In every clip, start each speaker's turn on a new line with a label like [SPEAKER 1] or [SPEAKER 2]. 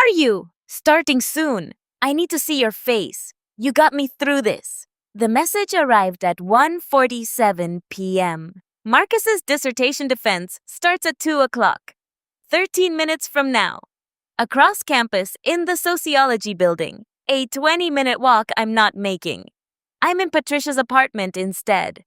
[SPEAKER 1] are you? Starting soon. I need to see your face. You got me through this. The message arrived at 1:47 p.m. Marcus's dissertation defense starts at 2 o'clock. 13 minutes from now. Across campus in the sociology building. A 20-minute walk I'm not making. I'm in Patricia's apartment instead.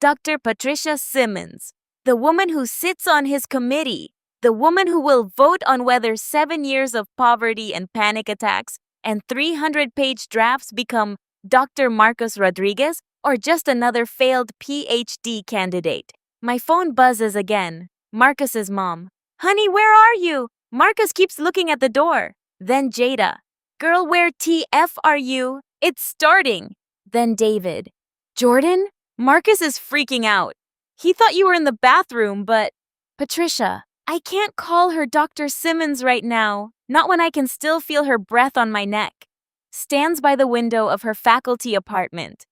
[SPEAKER 1] Dr. Patricia Simmons, the woman who sits on his committee, the woman who will vote on whether 7 years of poverty and panic attacks and 300-page drafts become Dr. Marcus Rodriguez or just another failed PhD candidate. My phone buzzes again. Marcus's mom. Honey, where are you? Marcus keeps looking at the door. Then Jada. Girl, where TF are you? It's starting. Then David. Jordan? Marcus is freaking out. He thought you were in the bathroom, but... Patricia, I can't call her Dr. Simmons right now. Not when I can still feel her breath on my neck. Stands by the window of her faculty apartment.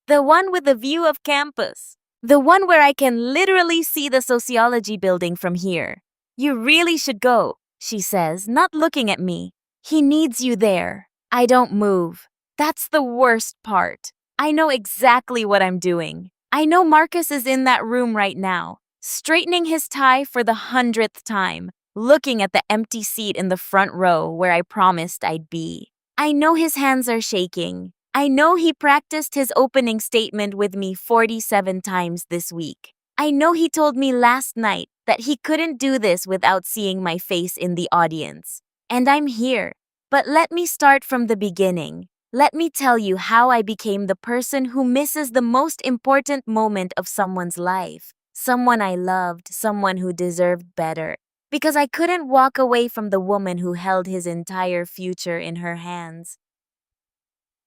[SPEAKER 1] The one with the view of campus. The one where I can literally see the sociology building from here. You really should go, she says, not looking at me. He needs you there. I don't move. That's the worst part. I know exactly what I'm doing. I know Marcus is in that room right now, straightening his tie for the 100th time, looking at the empty seat in the front row where I promised I'd be. I know his hands are shaking. I know he practiced his opening statement with me 47 times this week. I know he told me last night that he couldn't do this without seeing my face in the audience. And I'm here. But let me start from the beginning. Let me tell you how I became the person who misses the most important moment of someone's life. Someone I loved, someone who deserved better. Because I couldn't walk away from the woman who held his entire future in her hands.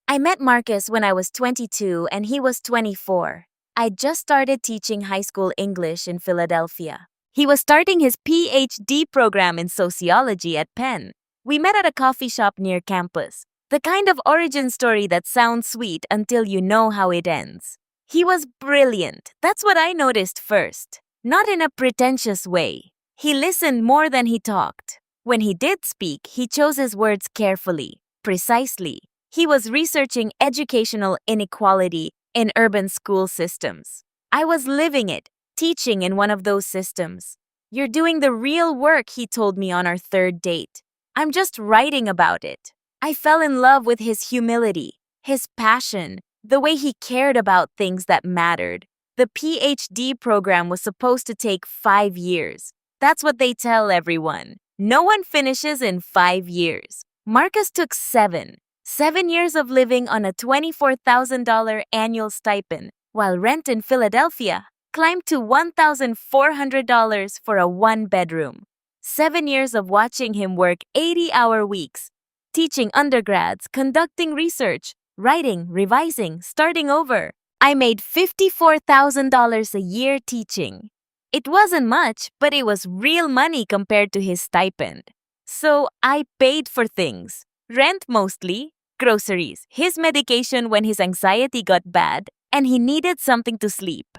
[SPEAKER 1] I met Marcus when I was 22 and he was 24. I'd just started teaching high school English in Philadelphia. He was starting his PhD program in sociology at Penn. We met at a coffee shop near campus. The kind of origin story that sounds sweet until you know how it ends. He was brilliant. That's what I noticed first. Not in a pretentious way. He listened more than he talked. When he did speak, he chose his words carefully, precisely. He was researching educational inequality in urban school systems. I was living it, teaching in one of those systems. You're doing the real work, he told me on our third date. I'm just writing about it. I fell in love with his humility, his passion, the way he cared about things that mattered. The PhD program was supposed to take 5 years. That's what they tell everyone. No one finishes in 5 years. Marcus took 7. 7 years of living on a $24,000 annual stipend, while rent in Philadelphia climbed to $1,400 for a one-bedroom. 7 years of watching him work 80-hour weeks, teaching undergrads, conducting research, writing, revising, starting over. I made $54,000 a year teaching. It wasn't much, but it was real money compared to his stipend. So I paid for things. Rent mostly, groceries, his medication when his anxiety got bad, and he needed something to sleep.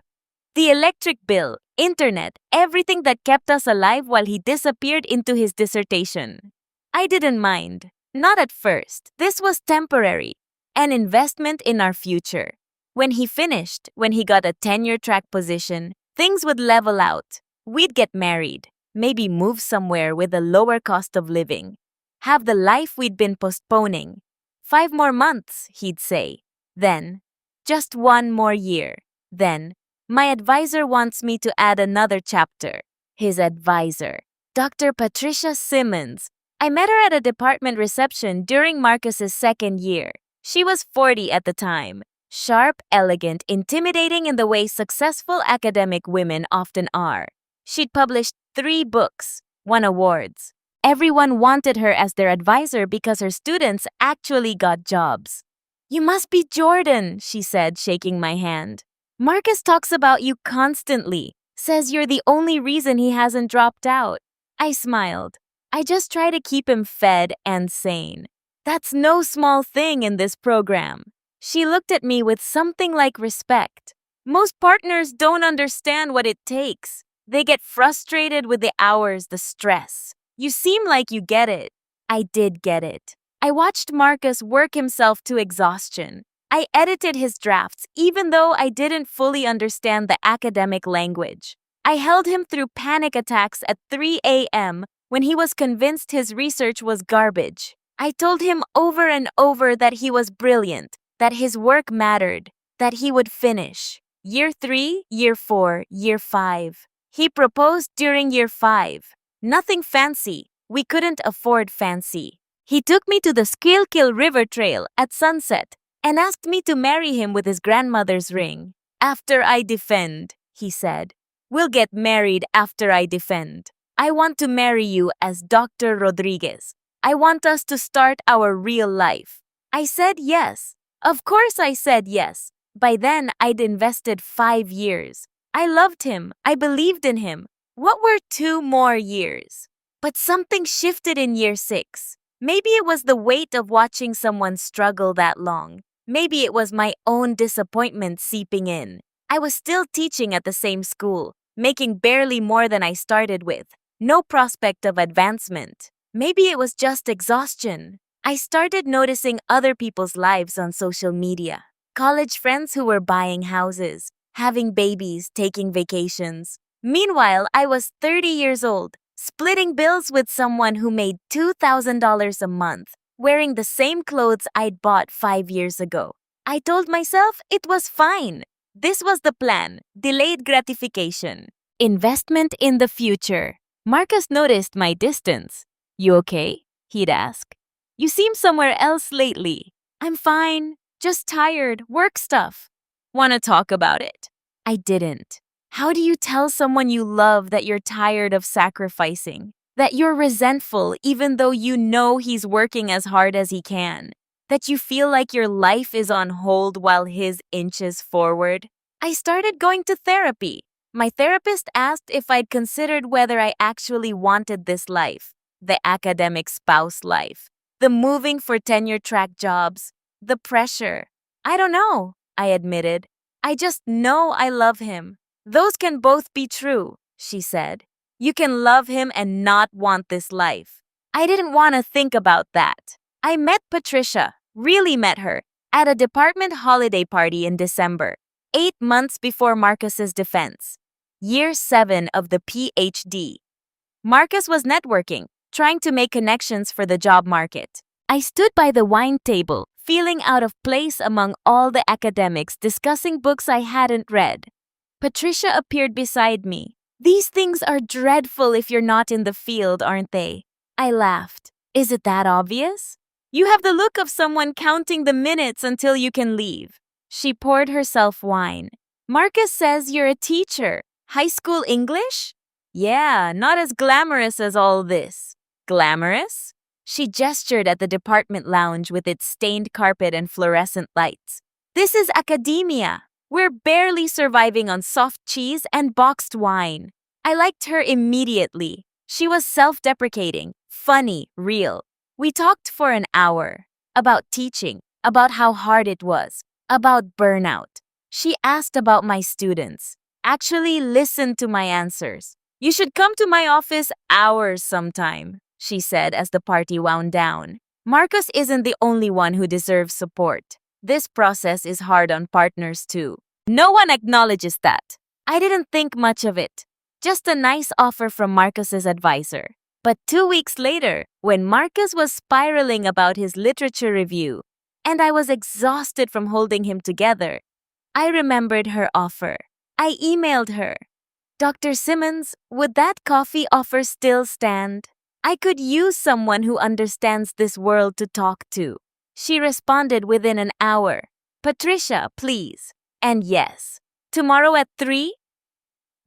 [SPEAKER 1] The electric bill, internet, everything that kept us alive while he disappeared into his dissertation. I didn't mind. Not at first. This was temporary. An investment in our future. When he finished, when he got a tenure-track position, things would level out. We'd get married. Maybe move somewhere with a lower cost of living. Have the life we'd been postponing. 5 more months, he'd say. Then, just 1 more year. Then, my advisor wants me to add another chapter. His advisor, Dr. Patricia Simmons. I met her at a department reception during Marcus's 2nd year. She was 40 at the time. Sharp, elegant, intimidating in the way successful academic women often are. She'd published 3 books, won awards. Everyone wanted her as their advisor because her students actually got jobs. You must be Jordan, she said, shaking my hand. Marcus talks about you constantly, says you're the only reason he hasn't dropped out. I smiled. I just try to keep him fed and sane. That's no small thing in this program. She looked at me with something like respect. Most partners don't understand what it takes. They get frustrated with the hours, the stress. You seem like you get it. I did get it. I watched Marcus work himself to exhaustion. I edited his drafts even though I didn't fully understand the academic language. I held him through panic attacks at 3 a.m. when he was convinced his research was garbage. I told him over and over that he was brilliant, that his work mattered, that he would finish. Year 3, Year 4, Year 5. He proposed during Year 5. Nothing fancy. We couldn't afford fancy. He took me to the Schuylkill River Trail at sunset and asked me to marry him with his grandmother's ring. After I defend, he said. We'll get married after I defend. I want to marry you as Dr. Rodriguez. I want us to start our real life. I said yes. Of course I said yes. By then, I'd invested 5 years. I loved him. I believed in him. What were 2 more years? But something shifted in year 6. Maybe it was the weight of watching someone struggle that long. Maybe it was my own disappointment seeping in. I was still teaching at the same school, making barely more than I started with. No prospect of advancement. Maybe it was just exhaustion. I started noticing other people's lives on social media. College friends who were buying houses, having babies, taking vacations. Meanwhile, I was 30 years old, splitting bills with someone who made $2,000 a month, wearing the same clothes I'd bought 5 years ago. I told myself it was fine. This was the plan: delayed gratification. Investment in the future. Marcus noticed my distance. You okay? He'd ask. You seem somewhere else lately. I'm fine. Just tired. Work stuff. Wanna talk about it? I didn't. How do you tell someone you love that you're tired of sacrificing? That you're resentful even though you know he's working as hard as he can? That you feel like your life is on hold while his inches forward? I started going to therapy. My therapist asked if I'd considered whether I actually wanted this life. The academic spouse life. The moving for tenure-track jobs. The pressure. I don't know, I admitted. I just know I love him. Those can both be true, she said. You can love him and not want this life. I didn't want to think about that. I met Patricia, really met her, at a department holiday party in December, 8 months before Marcus's defense. Year 7 of the PhD. Marcus was networking, trying to make connections for the job market. I stood by the wine table, feeling out of place among all the academics discussing books I hadn't read. Patricia appeared beside me. These things are dreadful if you're not in the field, aren't they? I laughed. Is it that obvious? You have the look of someone counting the minutes until you can leave. She poured herself wine. Marcus says you're a teacher. High school English? Yeah, not as glamorous as all this. Glamorous? She gestured at the department lounge with its stained carpet and fluorescent lights. This is academia. We're barely surviving on soft cheese and boxed wine. I liked her immediately. She was self-deprecating, funny, real. We talked for an hour. About teaching, about how hard it was, about burnout. She asked about my students. Actually listened to my answers. You should come to my office hours sometime, she said as the party wound down. Marcus isn't the only one who deserves support. This process is hard on partners too. No one acknowledges that. I didn't think much of it. Just a nice offer from Marcus's advisor. But 2 weeks later, when Marcus was spiraling about his literature review, and I was exhausted from holding him together, I remembered her offer. I emailed her. Dr. Simmons, would that coffee offer still stand? I could use someone who understands this world to talk to. She responded within an hour. Patricia, please. And yes. Tomorrow at 3?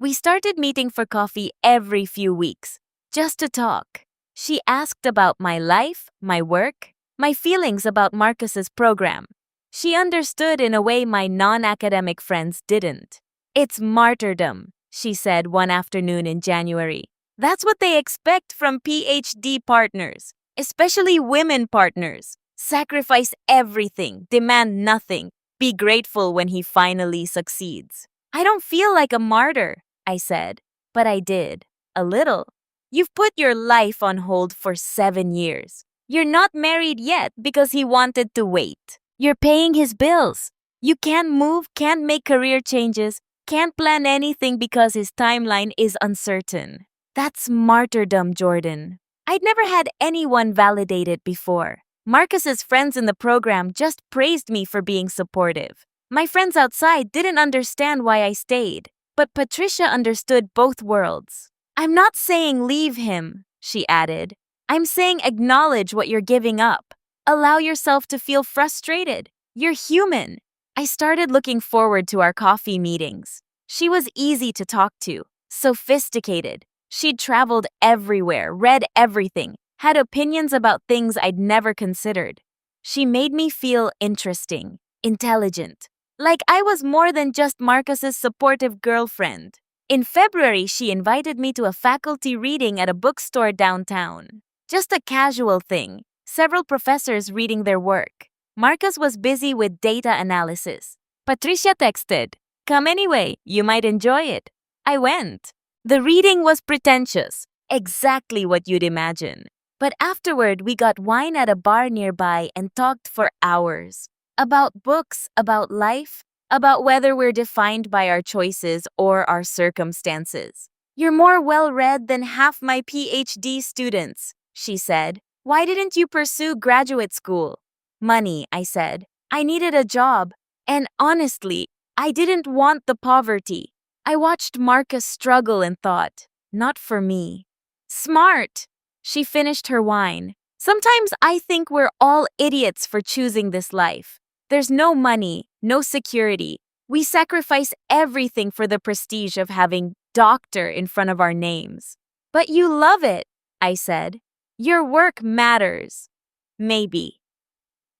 [SPEAKER 1] We started meeting for coffee every few weeks, just to talk. She asked about my life, my work, my feelings about Marcus's program. She understood in a way my non-academic friends didn't. It's martyrdom, she said one afternoon in January. That's what they expect from PhD partners, especially women partners. Sacrifice everything, demand nothing, be grateful when he finally succeeds. I don't feel like a martyr, I said, but I did. A little. You've put your life on hold for 7 years. You're not married yet because he wanted to wait. You're paying his bills. You can't move, can't make career changes, can't plan anything because his timeline is uncertain. That's martyrdom, Jordan. I'd never had anyone validate it before. Marcus's friends in the program just praised me for being supportive. My friends outside didn't understand why I stayed, but Patricia understood both worlds. I'm not saying leave him, she added. I'm saying acknowledge what you're giving up. Allow yourself to feel frustrated. You're human. I started looking forward to our coffee meetings. She was easy to talk to, sophisticated. She'd traveled everywhere, read everything, had opinions about things I'd never considered. She made me feel interesting, intelligent, like I was more than just Marcus's supportive girlfriend. In February, she invited me to a faculty reading at a bookstore downtown. Just a casual thing, several professors reading their work. Marcus was busy with data analysis. Patricia texted, "Come anyway, you might enjoy it." I went. The reading was pretentious, exactly what you'd imagine. But afterward, we got wine at a bar nearby and talked for hours. About books, about life, about whether we're defined by our choices or our circumstances. "You're more well-read than half my PhD students," she said. "Why didn't you pursue graduate school?" "Money," I said. "I needed a job. And honestly, I didn't want the poverty." I watched Marcus struggle and thought, not for me. "Smart." She finished her wine. "Sometimes I think we're all idiots for choosing this life. There's no money, no security. We sacrifice everything for the prestige of having doctor in front of our names." "But you love it," I said. "Your work matters." "Maybe."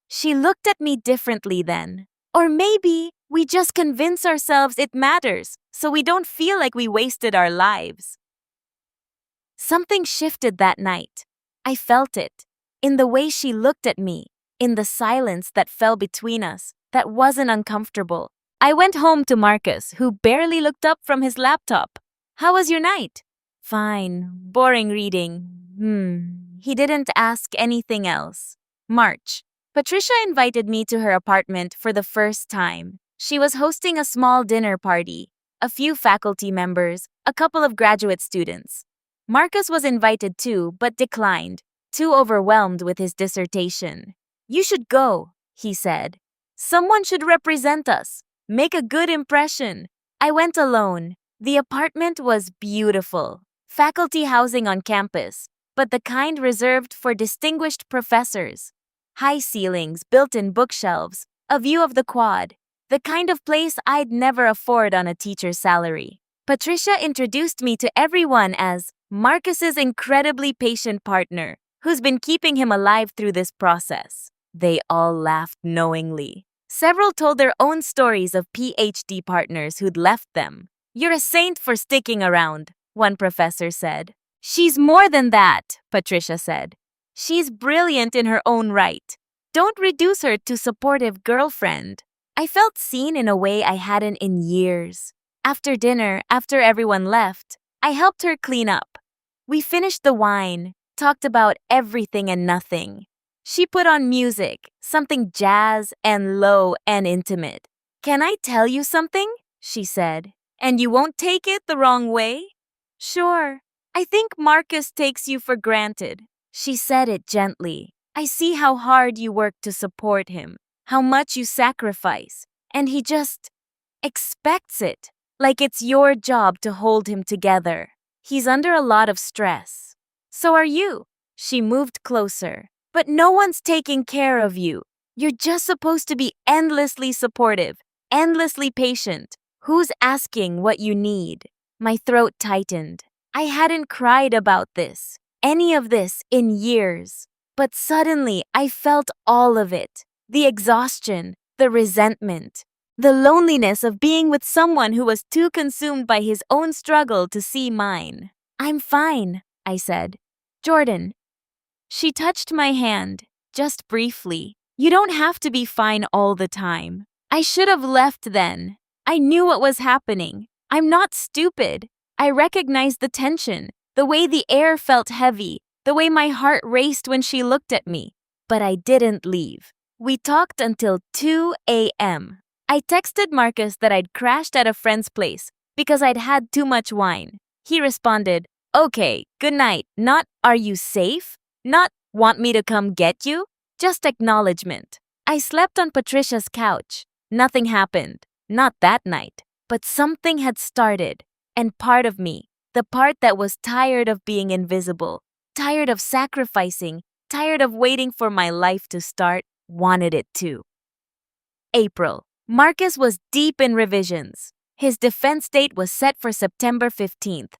[SPEAKER 1] She looked at me differently then. Or maybe we just convince ourselves it matters so we don't feel like we wasted our lives. Something shifted that night. I felt it. In the way she looked at me, in the silence that fell between us, that wasn't uncomfortable. I went home to Marcus, who barely looked up from his laptop. "How was your night?" "Fine. Boring reading." He didn't ask anything else. March. Patricia invited me to her apartment for the first time. She was hosting a small dinner party. A few faculty members, a couple of graduate students. Marcus was invited too, but declined, too overwhelmed with his dissertation. "You should go," he said. "Someone should represent us. Make a good impression." I went alone. The apartment was beautiful. Faculty housing on campus, but the kind reserved for distinguished professors. High ceilings, built-in bookshelves, a view of the quad. The kind of place I'd never afford on a teacher's salary. Patricia introduced me to everyone as Marcus's incredibly patient partner, who's been keeping him alive through this process. They all laughed knowingly. Several told their own stories of PhD partners who'd left them. "You're a saint for sticking around," one professor said. "She's more than that," Patricia said. "She's brilliant in her own right. Don't reduce her to supportive girlfriend." I felt seen in a way I hadn't in years. After dinner, after everyone left, I helped her clean up. We finished the wine, talked about everything and nothing. She put on music, something jazz and low and intimate. "Can I tell you something?" she said. "And you won't take it the wrong way?" "Sure. I think Marcus takes you for granted." She said it gently. "I see how hard you work to support him, how much you sacrifice, and he just expects it, like it's your job to hold him together. He's under a lot of stress. So are you." She moved closer. "But no one's taking care of you. You're just supposed to be endlessly supportive, endlessly patient. Who's asking what you need?" My throat tightened. I hadn't cried about this, any of this, in years. But suddenly, I felt all of it. The exhaustion, the resentment, the loneliness of being with someone who was too consumed by his own struggle to see mine. "I'm fine," I said. "Jordan." She touched my hand, just briefly. "You don't have to be fine all the time." I should have left then. I knew what was happening. I'm not stupid. I recognized the tension, the way the air felt heavy, the way my heart raced when she looked at me. But I didn't leave. We talked until 2 a.m. I texted Marcus that I'd crashed at a friend's place because I'd had too much wine. He responded, "Okay, good night. Not, are you safe? Not, want me to come get you?" Just acknowledgement. I slept on Patricia's couch. Nothing happened. Not that night. But something had started. And part of me, the part that was tired of being invisible, tired of sacrificing, tired of waiting for my life to start, wanted it too. April. Marcus was deep in revisions. His defense date was set for September 15th.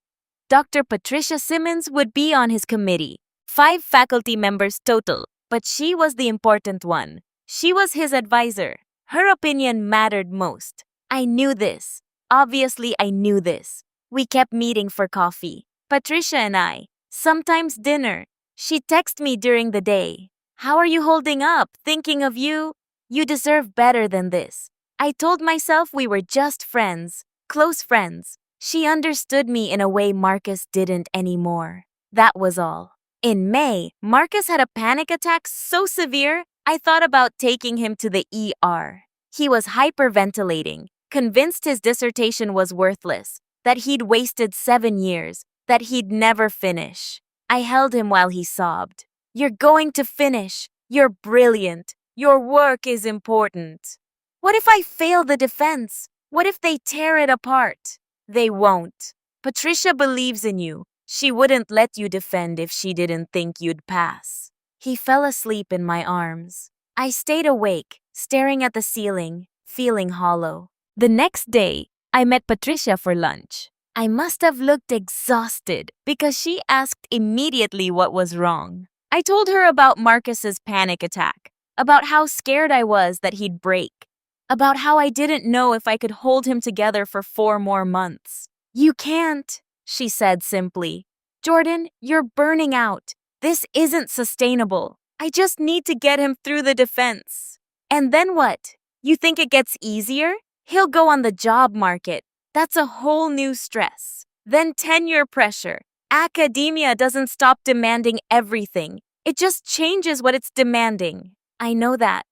[SPEAKER 1] Dr. Patricia Simmons would be on his committee. 5 faculty members total, but she was the important one. She was his advisor. Her opinion mattered most. I knew this. Obviously, I knew this. We kept meeting for coffee. Patricia and I. Sometimes dinner. She'd text me during the day. "How are you holding up? Thinking of you? You deserve better than this." I told myself we were just friends, close friends. She understood me in a way Marcus didn't anymore. That was all. In May, Marcus had a panic attack so severe, I thought about taking him to the ER. He was hyperventilating, convinced his dissertation was worthless, that he'd wasted 7 years, that he'd never finish. I held him while he sobbed. "You're going to finish. You're brilliant. Your work is important. What if I fail the defense? What if they tear it apart?" "They won't. Patricia believes in you. She wouldn't let you defend if she didn't think you'd pass." He fell asleep in my arms. I stayed awake, staring at the ceiling, feeling hollow. The next day, I met Patricia for lunch. I must have looked exhausted because she asked immediately what was wrong. I told her about Marcus's panic attack, about how scared I was that he'd break, about how I didn't know if I could hold him together for 4 more months. "You can't," she said simply. "Jordan, you're burning out. This isn't sustainable. I just need to get him through the defense." "And then what? You think it gets easier? He'll go on the job market. That's a whole new stress. Then tenure pressure. Academia doesn't stop demanding everything. It just changes what it's demanding." "I know that.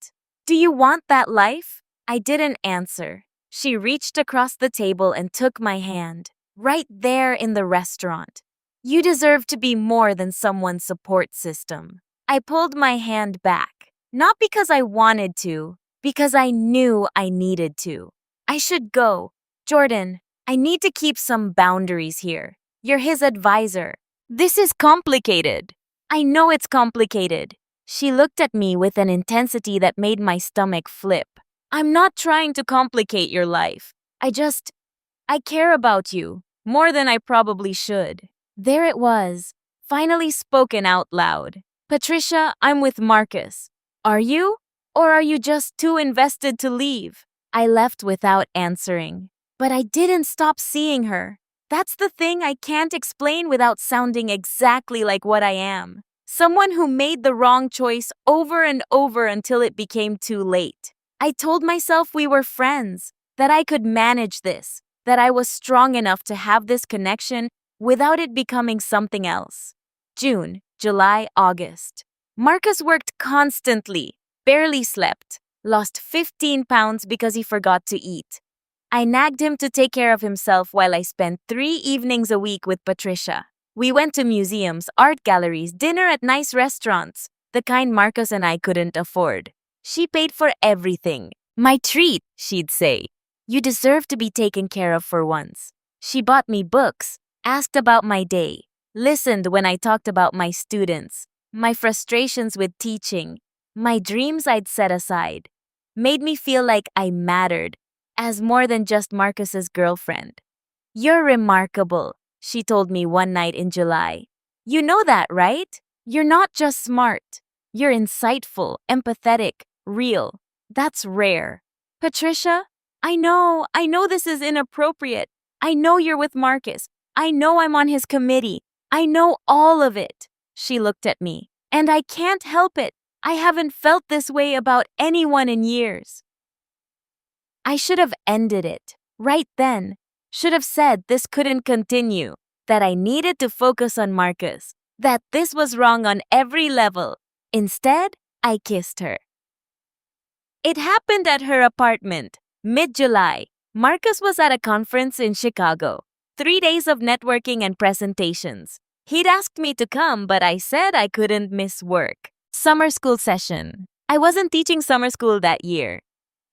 [SPEAKER 1] Do you want that life?" I didn't answer. She reached across the table and took my hand, right there in the restaurant. "You deserve to be more than someone's support system." I pulled my hand back, not because I wanted to, because I knew I needed to. "I should go. Jordan, I need to keep some boundaries here. You're his advisor. This is complicated." "I know it's complicated." She looked at me with an intensity that made my stomach flip. "I'm not trying to complicate your life. I care about you, more than I probably should." There it was, finally spoken out loud. "Patricia, I'm with Marcus. Are you? Or are you just too invested to leave?" I left without answering. But I didn't stop seeing her. That's the thing I can't explain without sounding exactly like what I am. Someone who made the wrong choice over and over until it became too late. I told myself we were friends, that I could manage this, that I was strong enough to have this connection without it becoming something else. June, July, August. Marcus worked constantly, barely slept, lost 15 pounds because he forgot to eat. I nagged him to take care of himself while I spent 3 evenings a week with Patricia. We went to museums, art galleries, dinner at nice restaurants, the kind Marcus and I couldn't afford. She paid for everything. "My treat," she'd say. "You deserve to be taken care of for once." She bought me books, asked about my day, listened when I talked about my students, my frustrations with teaching, my dreams I'd set aside, made me feel like I mattered, as more than just Marcus's girlfriend. "You're remarkable," she told me one night in July. "You know that, right? You're not just smart. You're insightful, empathetic, real. That's rare." "Patricia, I know this is inappropriate. I know you're with Marcus. I know I'm on his committee. I know all of it." She looked at me. "And I can't help it. I haven't felt this way about anyone in years." I should have ended it, right then. Should have said this couldn't continue, that I needed to focus on Marcus, that this was wrong on every level. Instead, I kissed her. It happened at her apartment, mid-July. Marcus was at a conference in Chicago. 3 days of networking and presentations. He'd asked me to come, but I said I couldn't miss work. Summer school session. I wasn't teaching summer school that year.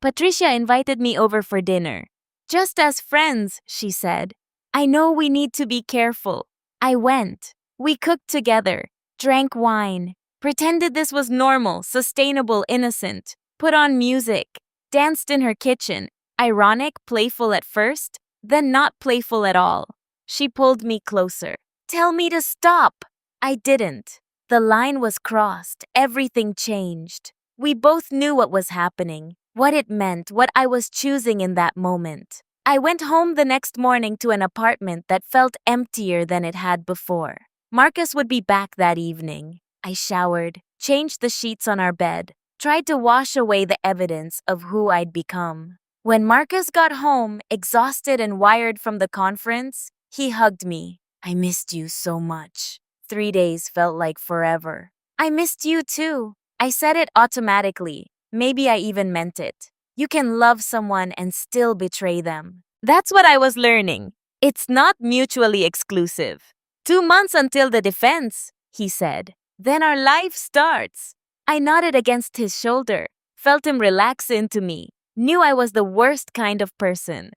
[SPEAKER 1] Patricia invited me over for dinner. Just as friends, she said. I know we need to be careful. I went. We cooked together, drank wine, pretended this was normal, sustainable, innocent, put on music, danced in her kitchen, ironic, playful at first, then not playful at all. She pulled me closer. Tell me to stop. I didn't. The line was crossed. Everything changed. We both knew what was happening, what it meant, what I was choosing in that moment. I went home the next morning to an apartment that felt emptier than it had before. Marcus would be back that evening. I showered, changed the sheets on our bed, tried to wash away the evidence of who I'd become. When Marcus got home, exhausted and wired from the conference, he hugged me. I missed you so much. 3 days felt like forever. I missed you too. I said it automatically. Maybe I even meant it. You can love someone and still betray them. That's what I was learning. It's not mutually exclusive. 2 months until the defense, he said. Then our life starts. I nodded against his shoulder, felt him relax into me, knew I was the worst kind of person.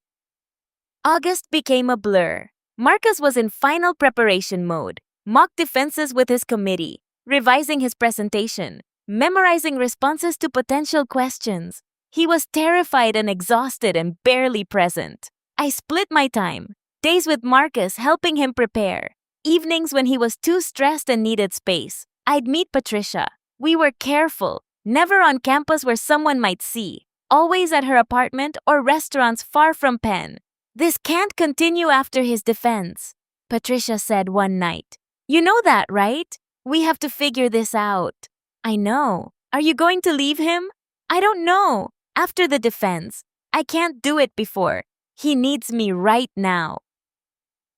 [SPEAKER 1] August became a blur. Marcus was in final preparation mode, mock defenses with his committee, revising his presentation, memorizing responses to potential questions. He was terrified and exhausted and barely present. I split my time, days with Marcus helping him prepare, evenings when he was too stressed and needed space. I'd meet Patricia. We were careful, never on campus where someone might see, always at her apartment or restaurants far from Penn. This can't continue after his defense, Patricia said one night. You know that, right? We have to figure this out. I know. Are you going to leave him? I don't know. After the defense. I can't do it before. He needs me right now.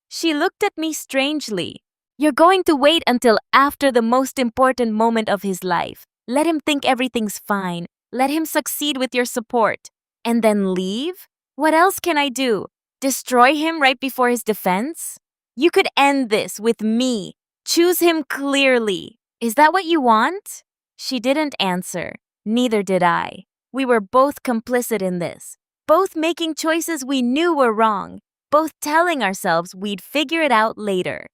[SPEAKER 1] She looked at me strangely. You're going to wait until after the most important moment of his life. Let him think everything's fine. Let him succeed with your support. And then leave? What else can I do? Destroy him right before his defense? You could end this with me. Choose him clearly. Is that what you want? She didn't answer. Neither did I. We were both complicit in this. Both making choices we knew were wrong. Both telling ourselves we'd figure it out later.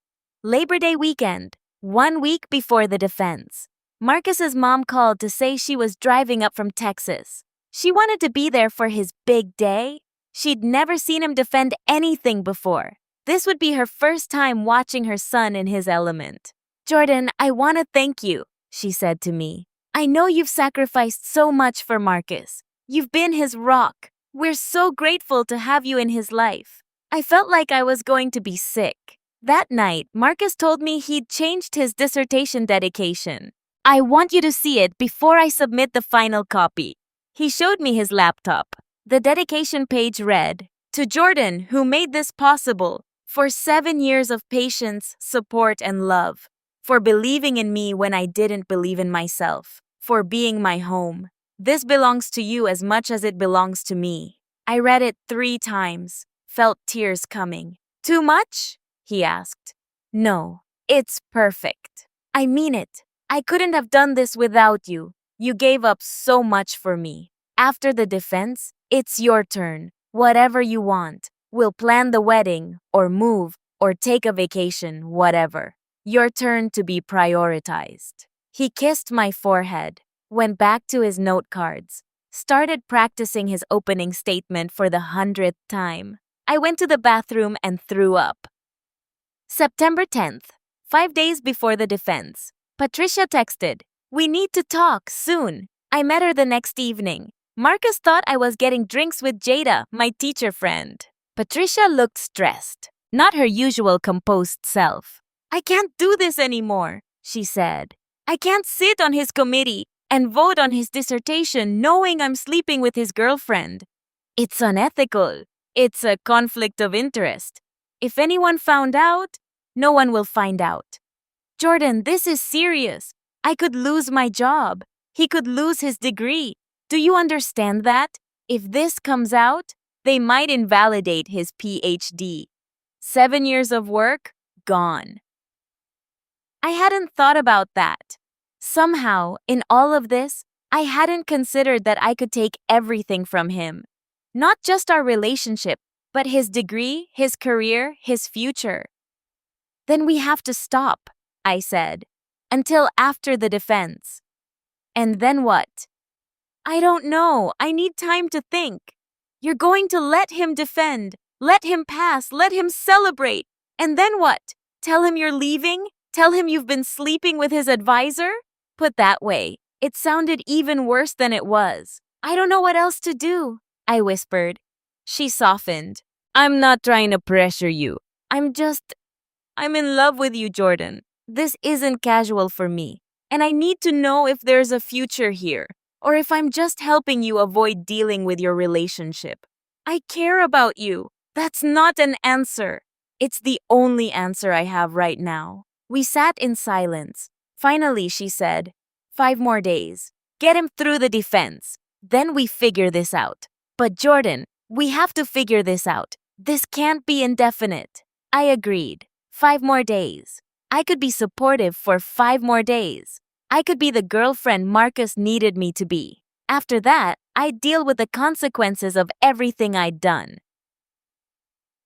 [SPEAKER 1] Labor Day weekend, 1 week before the defense. Marcus's mom called to say she was driving up from Texas. She wanted to be there for his big day. She'd never seen him defend anything before. This would be her first time watching her son in his element. Jordan, I want to thank you, she said to me. I know you've sacrificed so much for Marcus. You've been his rock. We're so grateful to have you in his life. I felt like I was going to be sick. That night, Marcus told me he'd changed his dissertation dedication. I want you to see it before I submit the final copy. He showed me his laptop. The dedication page read, To Jordan, who made this possible, for 7 years of patience, support, and love, for believing in me when I didn't believe in myself, for being my home. This belongs to you as much as it belongs to me. I read it 3 times, felt tears coming. Too much? He asked. No, it's perfect. I mean it. I couldn't have done this without you. You gave up so much for me. After the defense, it's your turn. Whatever you want. We'll plan the wedding, or move, or take a vacation, whatever. Your turn to be prioritized. He kissed my forehead, went back to his note cards, started practicing his opening statement for the 100th time. I went to the bathroom and threw up. September 10th, 5 days before the defense. Patricia texted, We need to talk soon. I met her the next evening. Marcus thought I was getting drinks with Jada, my teacher friend. Patricia looked stressed, not her usual composed self. I can't do this anymore, she said. I can't sit on his committee and vote on his dissertation knowing I'm sleeping with his girlfriend. It's unethical. It's a conflict of interest. If anyone found out, no one will find out. Jordan, this is serious. I could lose my job. He could lose his degree. Do you understand that? If this comes out, they might invalidate his PhD. 7 years of work, gone. I hadn't thought about that. Somehow, in all of this, I hadn't considered that I could take everything from him. Not just our relationship, but his degree, his career, his future. Then we have to stop, I said, until after the defense. And then what? I don't know. I need time to think. You're going to let him defend, let him pass, let him celebrate. And then what? Tell him you're leaving? Tell him you've been sleeping with his advisor? Put that way, it sounded even worse than it was. I don't know what else to do, I whispered. She softened. I'm not trying to pressure you. I'm in love with you, Jordan. This isn't casual for me. And I need to know if there's a future here, or if I'm just helping you avoid dealing with your relationship. I care about you. That's not an answer. It's the only answer I have right now. We sat in silence. Finally, she said, 5 more days. Get him through the defense. Then we figure this out. But Jordan, we have to figure this out. This can't be indefinite. I agreed. 5 more days. I could be supportive for 5 more days. I could be the girlfriend Marcus needed me to be. After that, I'd deal with the consequences of everything I'd done.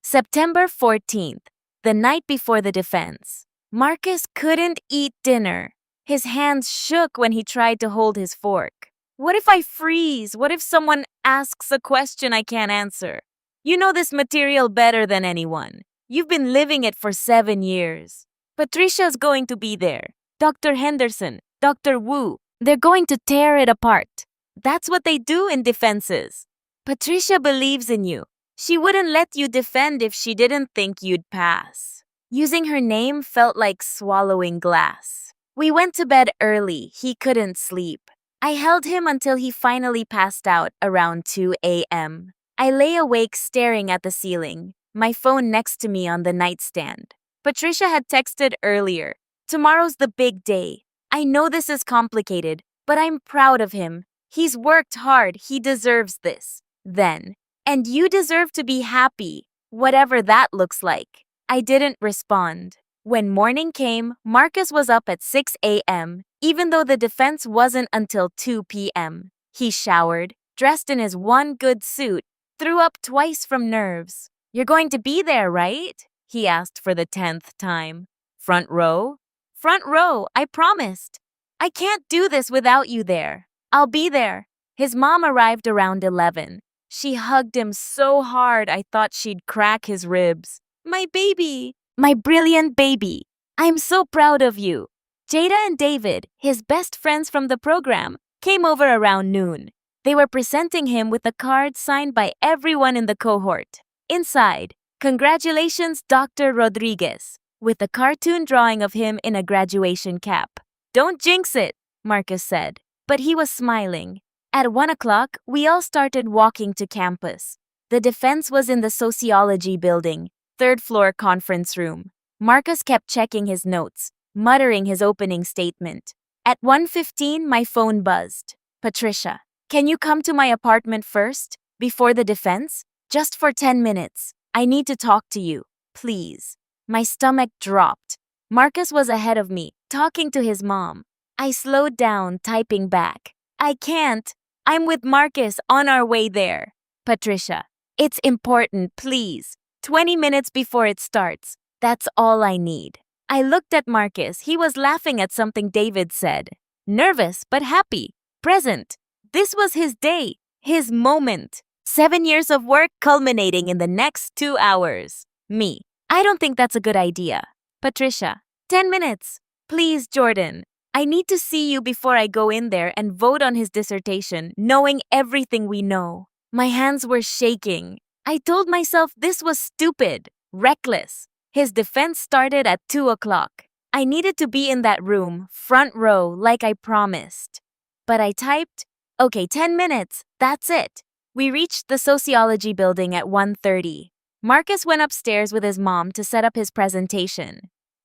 [SPEAKER 1] September 14th, the night before the defense. Marcus couldn't eat dinner. His hands shook when he tried to hold his fork. What if I freeze? What if someone asks a question I can't answer? You know this material better than anyone. You've been living it for 7 years. Patricia's going to be there. Dr. Henderson, Dr. Wu, they're going to tear it apart. That's what they do in defenses. Patricia believes in you. She wouldn't let you defend if she didn't think you'd pass. Using her name felt like swallowing glass. We went to bed early. He couldn't sleep. I held him until he finally passed out around 2 a.m. I lay awake staring at the ceiling, my phone next to me on the nightstand. Patricia had texted earlier. Tomorrow's the big day. I know this is complicated, but I'm proud of him. He's worked hard. He deserves this. Then. And you deserve to be happy, whatever that looks like. I didn't respond. When morning came, Marcus was up at 6 a.m., even though the defense wasn't until 2 p.m. He showered, dressed in his one good suit, threw up twice from nerves. You're going to be there, right? He asked for the 10th time. Front row? Front row, I promised. I can't do this without you there. I'll be there. His mom arrived around 11. She hugged him so hard I thought she'd crack his ribs. My baby! My brilliant baby! I'm so proud of you. Jada and David, his best friends from the program, came over around noon. They were presenting him with a card signed by everyone in the cohort. Inside, congratulations, Dr. Rodriguez, with a cartoon drawing of him in a graduation cap. Don't jinx it, Marcus said, but he was smiling. At 1 o'clock, we all started walking to campus. The defense was in the sociology building, 3rd floor conference room. Marcus kept checking his notes, muttering his opening statement. At 1:15, my phone buzzed. Patricia, can you come to my apartment first, before the defense? Just for 10 minutes. I need to talk to you, please. My stomach dropped. Marcus was ahead of me, talking to his mom. I slowed down, typing back. I can't. I'm with Marcus on our way there. Patricia, it's important, please. 20 minutes before it starts. That's all I need. I looked at Marcus. He was laughing at something David said. Nervous, but happy. Present. This was his day, his moment. 7 years of work culminating in the next 2 hours. Me. I don't think that's a good idea. Patricia, 10 minutes. Please, Jordan. I need to see you before I go in there and vote on his dissertation, knowing everything we know. My hands were shaking. I told myself this was stupid, reckless. His defense started at 2 o'clock. I needed to be in that room, front row, like I promised. But I typed, okay, 10 minutes, that's it. We reached the sociology building at 1:30. Marcus went upstairs with his mom to set up his presentation.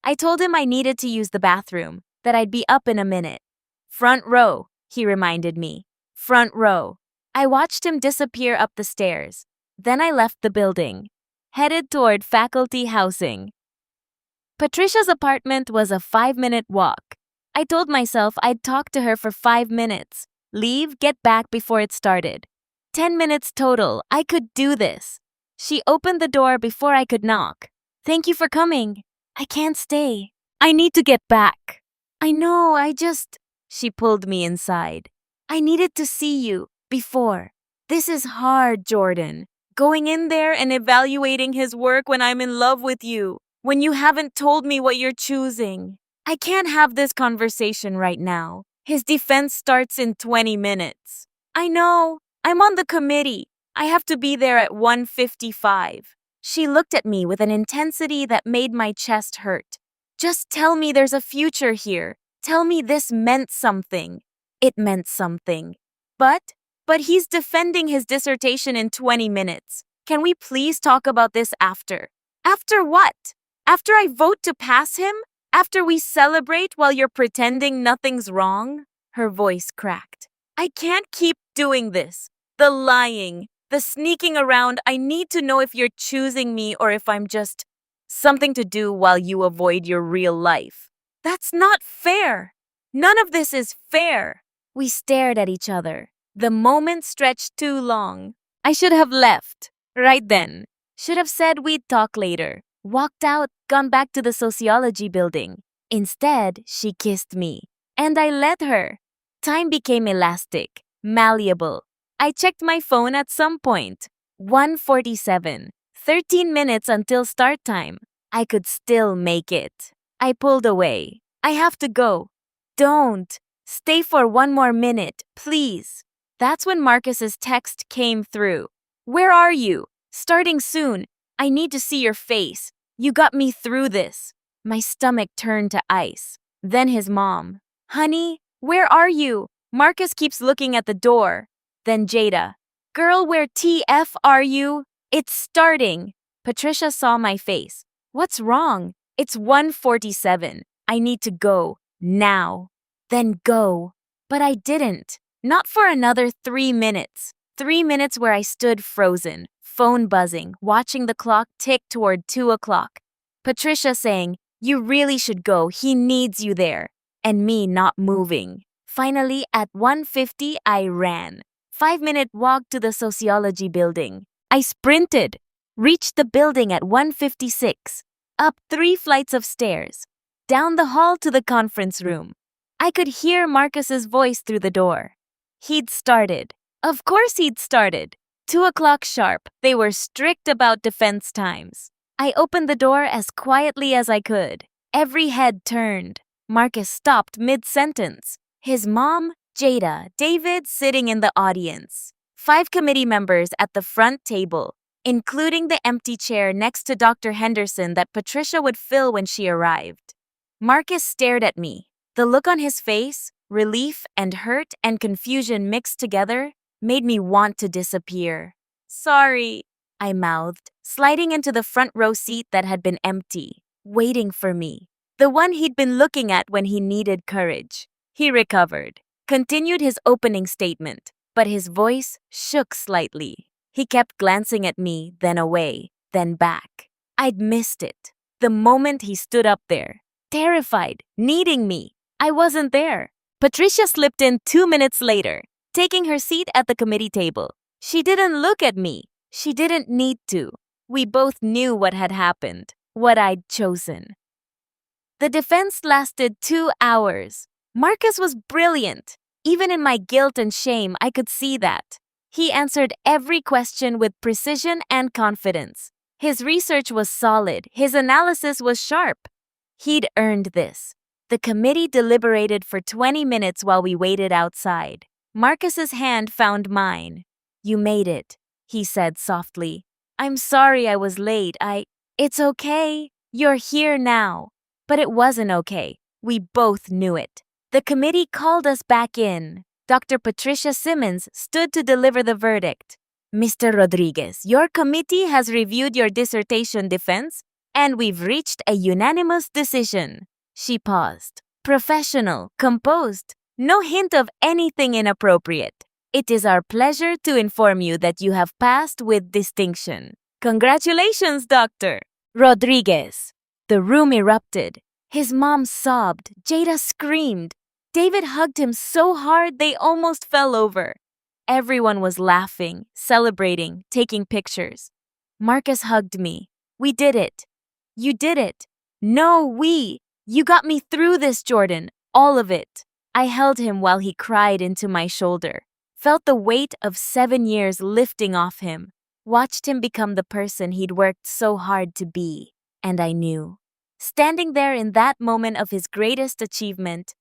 [SPEAKER 1] I told him I needed to use the bathroom, that I'd be up in a minute. Front row, he reminded me. Front row. I watched him disappear up the stairs. Then I left the building, headed toward faculty housing. Patricia's apartment was a 5-minute walk. I told myself I'd talk to her for 5 minutes, leave, get back before it started. 10 minutes total. I could do this. She opened the door before I could knock. Thank you for coming. I can't stay. I need to get back. I know, She pulled me inside. I needed to see you before. This is hard, Jordan. Going in there and evaluating his work when I'm in love with you, when you haven't told me what you're choosing. I can't have this conversation right now. His defense starts in 20 minutes. I know. I'm on the committee. I have to be there at 1:55. She looked at me with an intensity that made my chest hurt. Just tell me there's a future here. Tell me this meant something. It meant something. But he's defending his dissertation in 20 minutes. Can we please talk about this after? After what? After I vote to pass him? After we celebrate while you're pretending nothing's wrong? Her voice cracked. I can't keep doing this. The lying, the sneaking around. I need to know if you're choosing me or if I'm just something to do while you avoid your real life. That's not fair. None of this is fair. We stared at each other. The moment stretched too long. I should have left. Right then. Should have said we'd talk later. Walked out, gone back to the sociology building. Instead, she kissed me. And I let her. Time became elastic, malleable. I checked my phone at some point. 1:47. 13 minutes until start time. I could still make it. I pulled away. I have to go. Don't. Stay for one more minute, please. That's when Marcus's text came through. Where are you? Starting soon. I need to see your face. You got me through this. My stomach turned to ice. Then his mom. Honey, where are you? Marcus keeps looking at the door. Then Jada. Girl, where TF are you? It's starting. Patricia saw my face. What's wrong? It's 1:47. I need to go. Now. Then go. But I didn't. Not for another 3 minutes. 3 minutes where I stood frozen, phone buzzing, watching the clock tick toward 2 o'clock. Patricia saying, you really should go, he needs you there. And me not moving. Finally, at 1:50, I ran. 5-minute walk to the sociology building. I sprinted. Reached the building at 1:56. Up 3 flights of stairs. Down the hall to the conference room. I could hear Marcus's voice through the door. He'd started. Of course he'd started. 2 o'clock sharp. They were strict about defense times. I opened the door as quietly as I could. Every head turned. Marcus stopped mid-sentence. His mom, Jada, David sitting in the audience. 5 committee members at the front table, including the empty chair next to Dr. Henderson that Patricia would fill when she arrived. Marcus stared at me. The look on his face, relief and hurt and confusion mixed together, made me want to disappear. Sorry, I mouthed, sliding into the front row seat that had been empty, waiting for me. The one he'd been looking at when he needed courage. He recovered, continued his opening statement, but his voice shook slightly. He kept glancing at me, then away, then back. I'd missed it. The moment he stood up there, terrified, needing me. I wasn't there. Patricia slipped in 2 minutes later, taking her seat at the committee table. She didn't look at me. She didn't need to. We both knew what had happened, what I'd chosen. The defense lasted 2 hours. Marcus was brilliant. Even in my guilt and shame, I could see that. He answered every question with precision and confidence. His research was solid. His analysis was sharp. He'd earned this. The committee deliberated for 20 minutes while we waited outside. Marcus's hand found mine. You made it, he said softly. I'm sorry I was late. It's okay. You're here now. But it wasn't okay. We both knew it. The committee called us back in. Dr. Patricia Simmons stood to deliver the verdict. Mr. Rodriguez, your committee has reviewed your dissertation defense And we've reached a unanimous decision. She paused. Professional, composed, no hint of anything inappropriate. It is our pleasure to inform you that you have passed with distinction. Congratulations, Dr. Rodriguez. The room erupted. His mom sobbed. Jada screamed. David hugged him so hard they almost fell over. Everyone was laughing, celebrating, taking pictures. Marcus hugged me. We did it. You did it. No, we. You got me through this, Jordan. All of it. I held him while he cried into my shoulder. Felt the weight of 7 years lifting off him. Watched him become the person he'd worked so hard to be. And I knew. Standing there in that moment of his greatest achievement,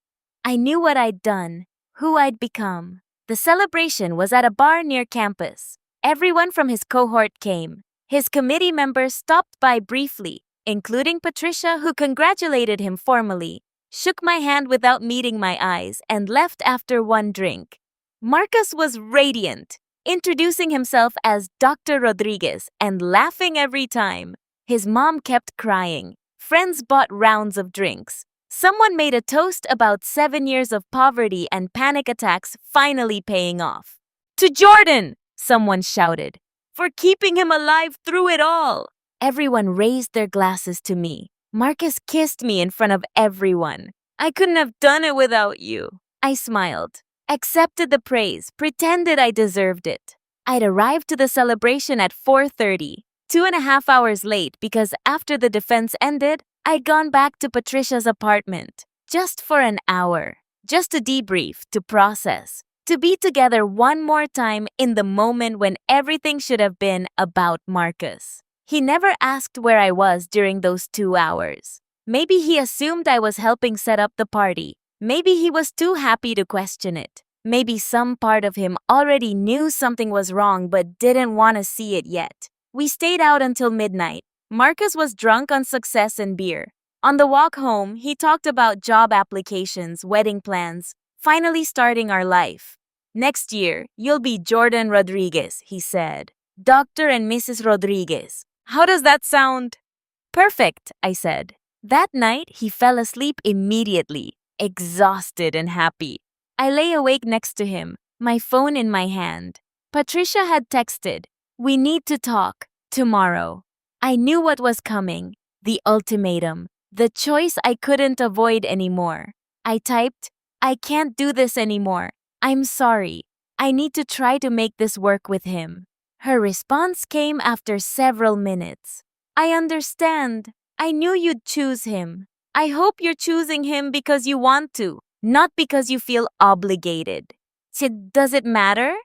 [SPEAKER 1] I knew what I'd done, who I'd become. The celebration was at a bar near campus. Everyone from his cohort came. His committee members stopped by briefly, including Patricia, who congratulated him formally, shook my hand without meeting my eyes, and left after one drink. Marcus was radiant, introducing himself as Dr. Rodriguez and laughing every time. His mom kept crying. Friends bought rounds of drinks. Someone made a toast about 7 years of poverty and panic attacks finally paying off. To Jordan, someone shouted, for keeping him alive through it all. Everyone raised their glasses to me. Marcus kissed me in front of everyone. I couldn't have done it without you. I smiled, accepted the praise, pretended I deserved it. I'd arrived to the celebration at 4:30, 2.5 hours late because after the defense ended, I'd gone back to Patricia's apartment, just for an hour, just to debrief, to process, to be together one more time in the moment when everything should have been about Marcus. He never asked where I was during those 2 hours. Maybe he assumed I was helping set up the party. Maybe he was too happy to question it. Maybe some part of him already knew something was wrong but didn't want to see it yet. We stayed out until midnight. Marcus was drunk on success and beer. On the walk home, he talked about job applications, wedding plans, finally starting our life. Next year, you'll be Jordan Rodriguez, he said. Dr. and Mrs. Rodriguez. How does that sound? Perfect, I said. That night, he fell asleep immediately, exhausted and happy. I lay awake next to him, my phone in my hand. Patricia had texted, "We need to talk, tomorrow." I knew what was coming, the ultimatum, the choice I couldn't avoid anymore. I typed, "I can't do this anymore. I'm sorry. I need to try to make this work with him." Her response came after several minutes. "I understand. I knew you'd choose him. I hope you're choosing him because you want to, not because you feel obligated." Does it matter?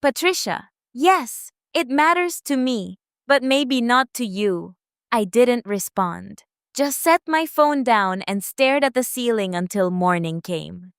[SPEAKER 1] Patricia, yes, it matters to me, but maybe not to you. I didn't respond. Just set my phone down and stared at the ceiling until morning came.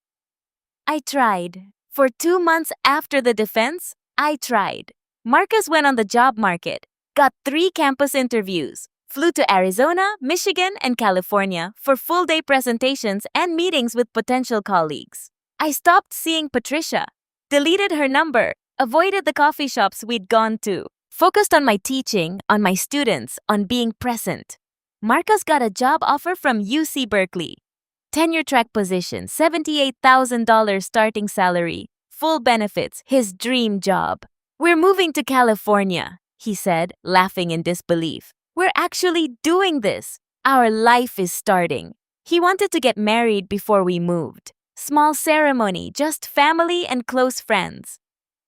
[SPEAKER 1] I tried. For 2 months after the defense, I tried. Marcus went on the job market, got 3 campus interviews, flew to Arizona, Michigan, and California for full-day presentations and meetings with potential colleagues. I stopped seeing Patricia, deleted her number, avoided the coffee shops we'd gone to, focused on my teaching, on my students, on being present. Marcus got a job offer from UC Berkeley. Tenure-track position, $78,000 starting salary, full benefits, his dream job. "We're moving to California," he said, laughing in disbelief. "We're actually doing this. Our life is starting." He wanted to get married before we moved. Small ceremony, just family and close friends.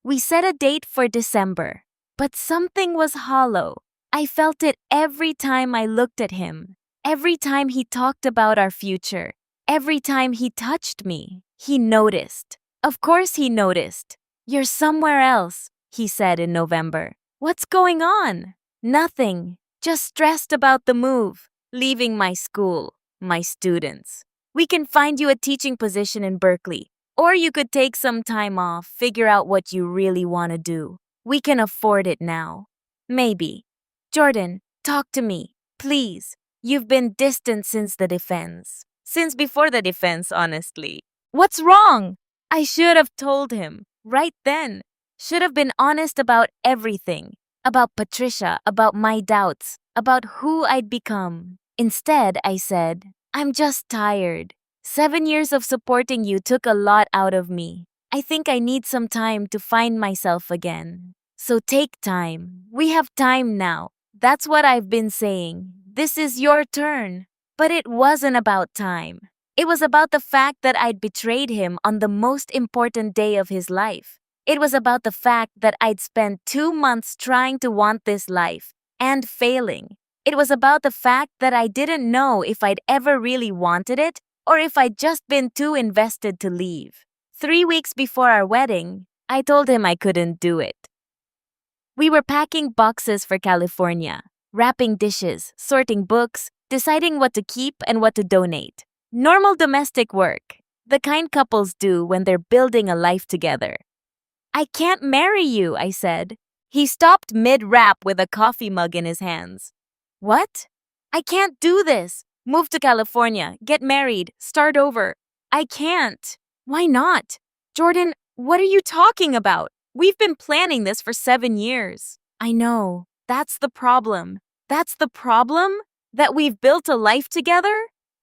[SPEAKER 1] We set a date for December. But something was hollow. I felt it every time I looked at him. Every time he talked about our future. Every time he touched me. He noticed. Of course he noticed. "You're somewhere else," he said in November. "What's going on?" "Nothing. Just stressed about the move. Leaving my school, my students. We can find you a teaching position in Berkeley. Or you could take some time off, figure out what you really want to do. We can afford it now." Maybe. "Jordan, talk to me, please. You've been distant since the defense." Since before the defense, honestly. "What's wrong?" I should have told him. Right then. Should have been honest about everything. about Patricia, about my doubts, about who I'd become. Instead, I said, I'm just tired. 7 years of supporting you took a lot out of me. I think I need some time to find myself again. So take time. We have time now. That's what I've been saying. This is your turn. But it wasn't about time. It was about the fact that I'd betrayed him on the most important day of his life. It was about the fact that I'd spent 2 months trying to want this life and failing. It was about the fact that I didn't know if I'd ever really wanted it or if I'd just been too invested to leave. 3 weeks before our wedding, I told him I couldn't do it. We were packing boxes for California, wrapping dishes, sorting books, deciding what to keep and what to donate. Normal domestic work, the kind couples do when they're building a life together. I can't marry you, I said. He stopped mid-rap with a coffee mug in his hands. What? I can't do this. Move to California, get married, start over. I can't. Why not? Jordan, what are you talking about? We've been planning this for 7 years. I know. That's the problem. That's the problem? That we've built a life together?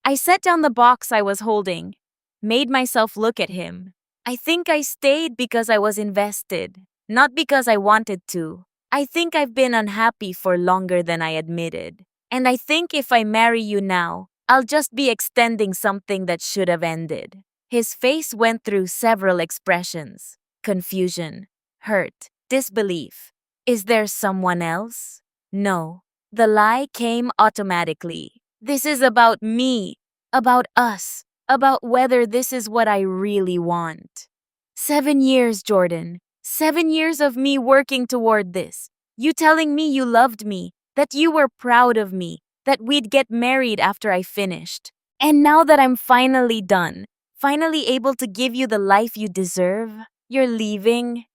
[SPEAKER 1] I set down the box I was holding, made myself look at him. I think I stayed because I was invested, not because I wanted to. I think I've been unhappy for longer than I admitted. And I think if I marry you now, I'll just be extending something that should have ended. His face went through several expressions: confusion, hurt, disbelief. Is there someone else? No. The lie came automatically. This is about me, about us, about whether this is what I really want. 7 years, Jordan. 7 years of me working toward this. You telling me you loved me, that you were proud of me, that we'd get married after I finished. And now that I'm finally done, finally able to give you the life you deserve, you're leaving.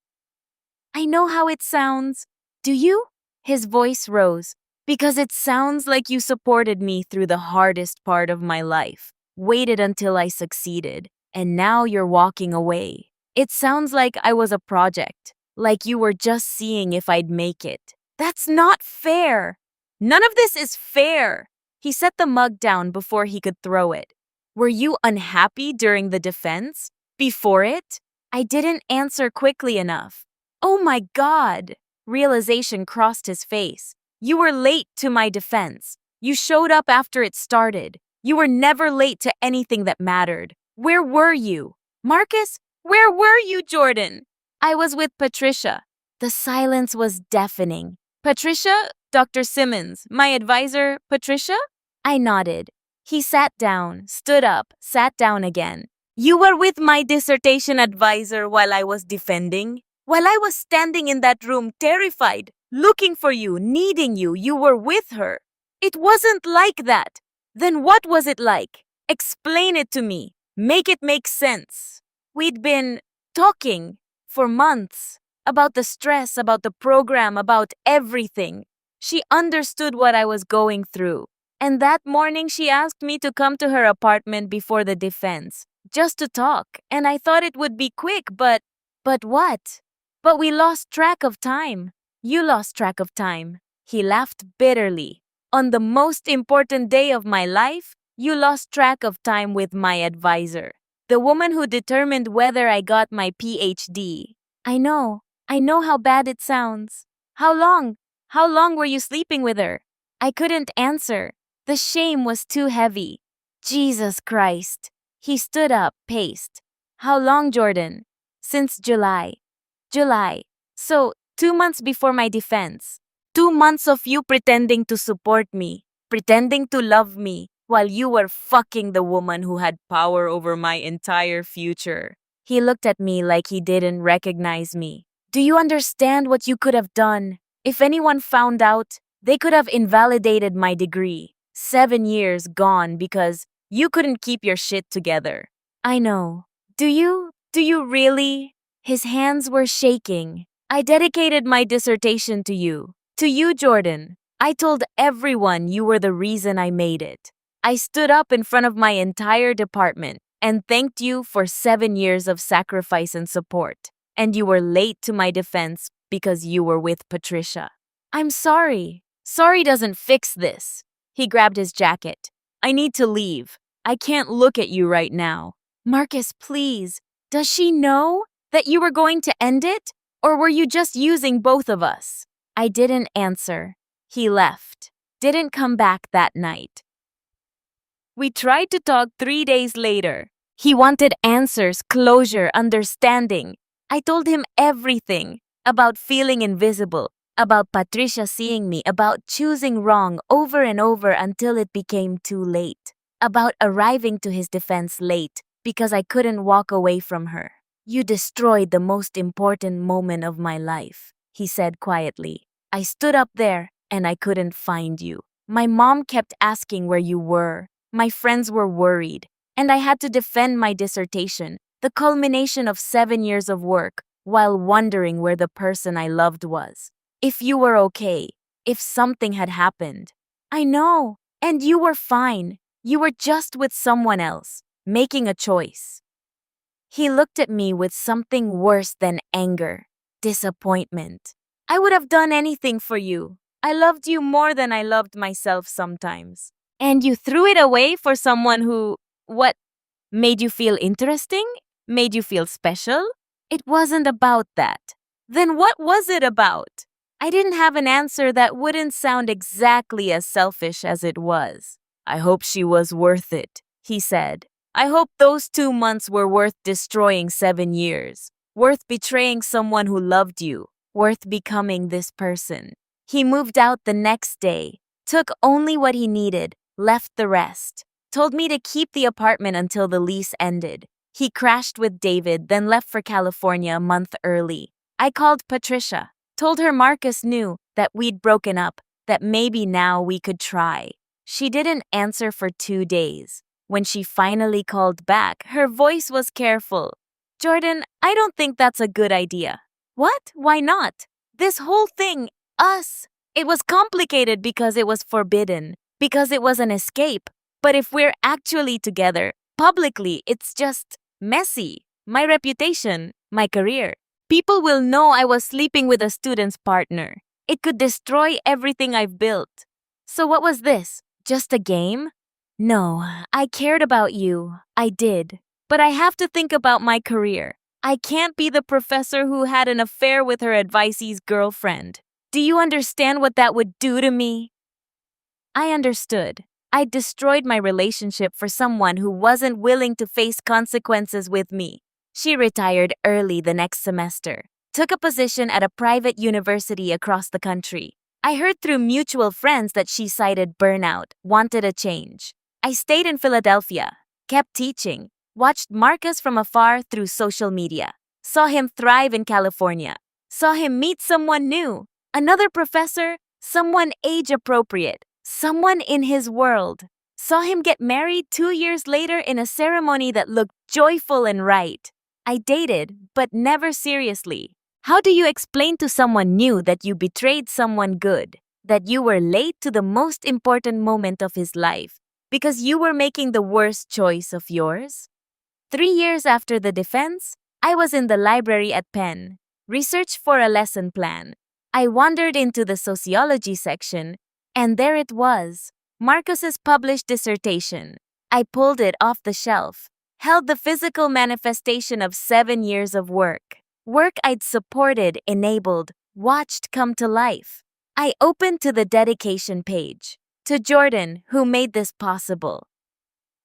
[SPEAKER 1] I know how it sounds. Do you? His voice rose. Because it sounds like you supported me through the hardest part of my life, waited until I succeeded, and now you're walking away. It sounds like I was a project, like you were just seeing if I'd make it. That's not fair. None of this is fair. He set the mug down before he could throw it. Were you unhappy during the defense? Before it? I didn't answer quickly enough. Oh my God! Realization crossed his face. You were late to my defense. You showed up after it started. You were never late to anything that mattered. Where were you? Marcus, where were you, Jordan? I was with Patricia. The silence was deafening. Patricia? Dr. Simmons, my advisor, Patricia? I nodded. He sat down, stood up, sat down again. You were with my dissertation advisor while I was defending? While I was standing in that room terrified, looking for you, needing you, you were with her. It wasn't like that. Then what was it like? Explain it to me. Make it make sense. We'd been talking for months about the stress, about the program, about everything. She understood what I was going through. And that morning she asked me to come to her apartment before the defense, just to talk. And I thought it would be quick, but what? But we lost track of time. You lost track of time. He laughed bitterly. On the most important day of my life, you lost track of time with my advisor, the woman who determined whether I got my PhD. I know how bad it sounds. How long? How long were you sleeping with her? I couldn't answer. The shame was too heavy. Jesus Christ. He stood up, paced. How long, Jordan? Since July. July. So, 2 months before my defense. 2 months of you pretending to support me, pretending to love me, while you were fucking the woman who had power over my entire future. He looked at me like he didn't recognize me. Do you understand what you could have done? If anyone found out, they could have invalidated my degree. 7 years gone because you couldn't keep your shit together. I know. Do you really? His hands were shaking. I dedicated my dissertation to you. To you, Jordan. I told everyone you were the reason I made it. I stood up in front of my entire department and thanked you for 7 years of sacrifice and support. And you were late to my defense because you were with Patricia. I'm sorry. Sorry doesn't fix this. He grabbed his jacket. I need to leave. I can't look at you right now. Marcus, please. Does she know that you were going to end it? Or were you just using both of us? I didn't answer. He left. Didn't come back that night. We tried to talk 3 days later. He wanted answers, closure, understanding. I told him everything about feeling invisible, about Patricia seeing me, about choosing wrong over and over until it became too late, about arriving to his defense late because I couldn't walk away from her. You destroyed the most important moment of my life, he said quietly. I stood up there and I couldn't find you. My mom kept asking where you were. My friends were worried, and I had to defend my dissertation, the culmination of 7 years of work, while wondering where the person I loved was. If you were okay, if something had happened. I know, and you were fine. You were just with someone else, making a choice. He looked at me with something worse than anger, disappointment. I would have done anything for you. I loved you more than I loved myself sometimes. And you threw it away for someone who, what, made you feel interesting? Made you feel special? It wasn't about that. Then what was it about? I didn't have an answer that wouldn't sound exactly as selfish as it was. I hope she was worth it, he said. I hope those 2 months were worth destroying 7 years, worth betraying someone who loved you, worth becoming this person. He moved out the next day, took only what he needed, left the rest, told me to keep the apartment until the lease ended. He crashed with David, then left for California a month early. I called Patricia, told her Marcus knew that we'd broken up, that maybe now we could try. She didn't answer for 2 days. When she finally called back, her voice was careful. Jordan, I don't think that's a good idea. What? Why not? This whole thing, us. It was complicated because it was forbidden, because it was an escape. But if we're actually together, publicly, it's just messy. My reputation, my career. People will know I was sleeping with a student's partner. It could destroy everything I've built. So what was this? Just a game? No, I cared about you. I did. But I have to think about my career. I can't be the professor who had an affair with her advisee's girlfriend. Do you understand what that would do to me? I understood. I destroyed my relationship for someone who wasn't willing to face consequences with me. She retired early the next semester, took a position at a private university across the country. I heard through mutual friends that she cited burnout, wanted a change. I stayed in Philadelphia, kept teaching, watched Marcus from afar through social media, saw him thrive in California, saw him meet someone new, another professor, someone age-appropriate, someone in his world. Saw him get married 2 years later in a ceremony that looked joyful and right. I dated, but never seriously. How do you explain to someone new that you betrayed someone good, that you were late to the most important moment of his life, because you were making the worst choice of yours? 3 years after the defense, I was in the library at Penn, research for a lesson plan. I wandered into the sociology section, and there it was, Marcus's published dissertation. I pulled it off the shelf, held the physical manifestation of 7 years of work. Work I'd supported, enabled, watched come to life. I opened to the dedication page. To Jordan, who made this possible.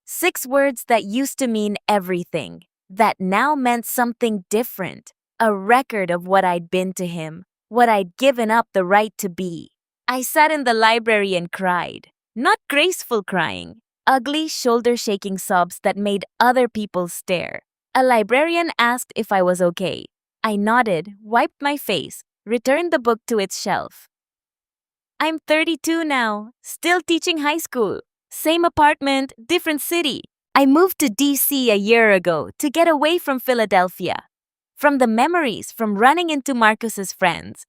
[SPEAKER 1] 6 words that used to mean everything, that now meant something different. A record of what I'd been to him, what I'd given up the right to be. I sat in the library and cried. Not graceful crying, ugly, shoulder-shaking sobs that made other people stare. A librarian asked if I was okay. I nodded, wiped my face, returned the book to its shelf. I'm 32 now, still teaching high school. Same apartment, different city. I moved to DC a year ago to get away from Philadelphia. From the memories, from running into Marcus's friends.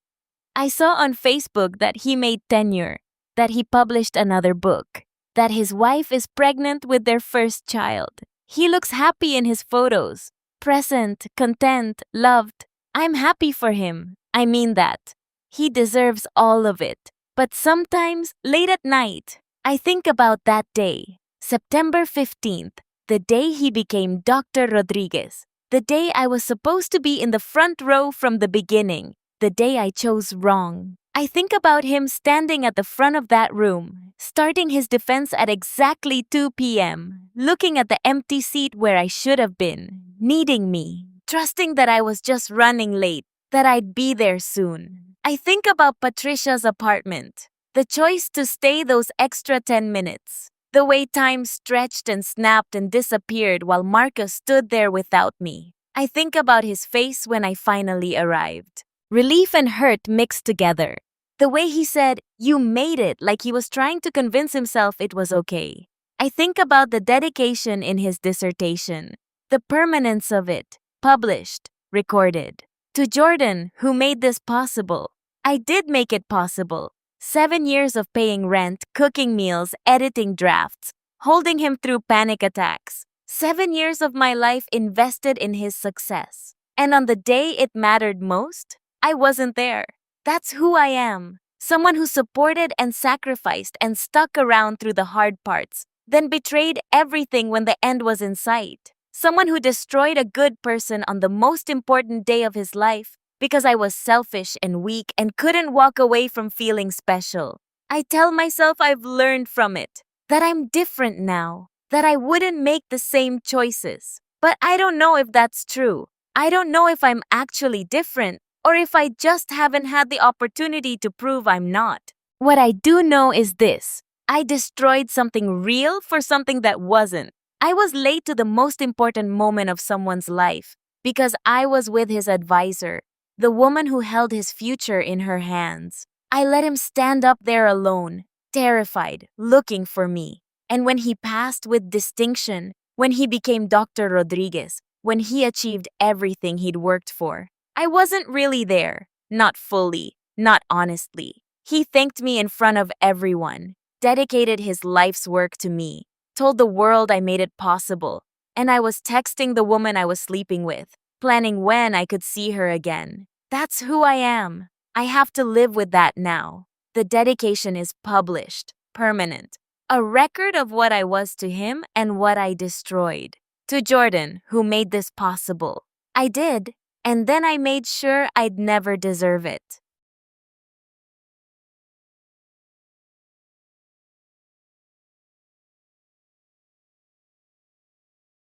[SPEAKER 1] I saw on Facebook that he made tenure, that he published another book, that his wife is pregnant with their first child. He looks happy in his photos, present, content, loved. I'm happy for him. I mean that. He deserves all of it. But sometimes, late at night, I think about that day, September 15th, the day he became Dr. Rodriguez, the day I was supposed to be in the front row from the beginning, the day I chose wrong. I think about him standing at the front of that room, starting his defense at exactly 2 p.m., looking at the empty seat where I should have been, needing me, trusting that I was just running late, that I'd be there soon. I think about Patricia's apartment, the choice to stay those extra 10 minutes, the way time stretched and snapped and disappeared while Marcus stood there without me. I think about his face when I finally arrived. Relief and hurt mixed together. The way he said, "You made it," like he was trying to convince himself it was okay. I think about the dedication in his dissertation, the permanence of it, published, recorded. To Jordan, who made this possible. I did make it possible. 7 years of paying rent, cooking meals, editing drafts, holding him through panic attacks. 7 years of my life invested in his success. And on the day it mattered most, I wasn't there. That's who I am. Someone who supported and sacrificed and stuck around through the hard parts, then betrayed everything when the end was in sight. Someone who destroyed a good person on the most important day of his life because I was selfish and weak and couldn't walk away from feeling special. I tell myself I've learned from it, that I'm different now, that I wouldn't make the same choices. But I don't know if that's true. I don't know if I'm actually different, or if I just haven't had the opportunity to prove I'm not. What I do know is this: I destroyed something real for something that wasn't. I was late to the most important moment of someone's life because I was with his advisor, the woman who held his future in her hands. I let him stand up there alone, terrified, looking for me. And when he passed with distinction, when he became Dr. Rodriguez, when he achieved everything he'd worked for, I wasn't really there, not fully, not honestly. He thanked me in front of everyone, dedicated his life's work to me, told the world I made it possible, and I was texting the woman I was sleeping with, planning when I could see her again. That's who I am. I have to live with that now. The dedication is published, permanent, a record of what I was to him and what I destroyed. To Jordan, who made this possible. I did. And then I made sure I'd never deserve it.